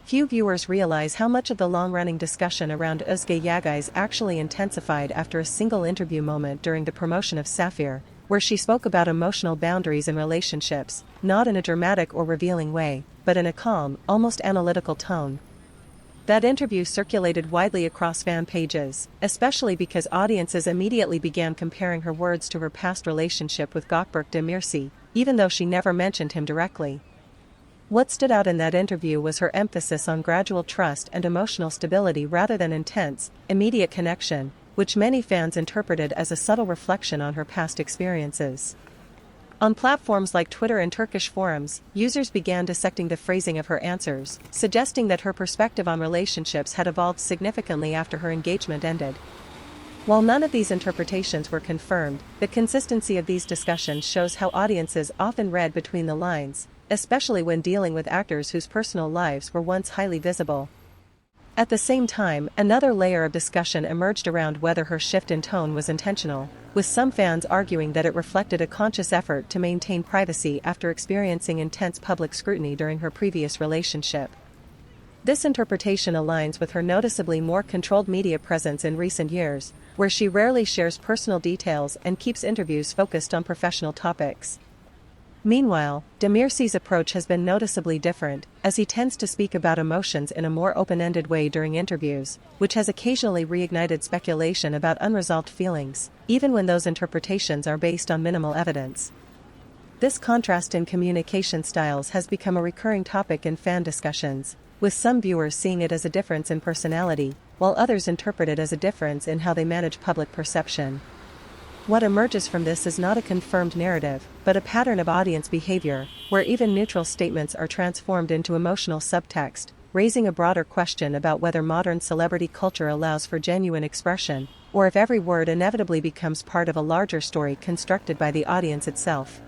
few viewers realize how much of the long-running discussion around Özge Yağız actually intensified after a single interview moment during the promotion of Sapphire, where she spoke about emotional boundaries in relationships, not in a dramatic or revealing way, but in a calm, almost analytical tone. That interview circulated widely across fan pages, especially because audiences immediately began comparing her words to her past relationship with Gökberk Demirci, even though she never mentioned him directly. What stood out in that interview was her emphasis on gradual trust and emotional stability rather than intense, immediate connection, which many fans interpreted as a subtle reflection on her past experiences. On platforms like Twitter and Turkish forums, users began dissecting the phrasing of her answers, suggesting that her perspective on relationships had evolved significantly after her engagement ended. While none of these interpretations were confirmed, the consistency of these discussions shows how audiences often read between the lines, especially when dealing with actors whose personal lives were once highly visible. At the same time, another layer of discussion emerged around whether her shift in tone was intentional, with some fans arguing that it reflected a conscious effort to maintain privacy after experiencing intense public scrutiny during her previous relationship. This interpretation aligns with her noticeably more controlled media presence in recent years, where she rarely shares personal details and keeps interviews focused on professional topics. Meanwhile, Demirci's approach has been noticeably different, as he tends to speak about emotions in a more open-ended way during interviews, which has occasionally reignited speculation about unresolved feelings, even when those interpretations are based on minimal evidence. This contrast in communication styles has become a recurring topic in fan discussions, with some viewers seeing it as a difference in personality, while others interpret it as a difference in how they manage public perception. What emerges from this is not a confirmed narrative, but a pattern of audience behavior, where even neutral statements are transformed into emotional subtext, raising a broader question about whether modern celebrity culture allows for genuine expression, or if every word inevitably becomes part of a larger story constructed by the audience itself.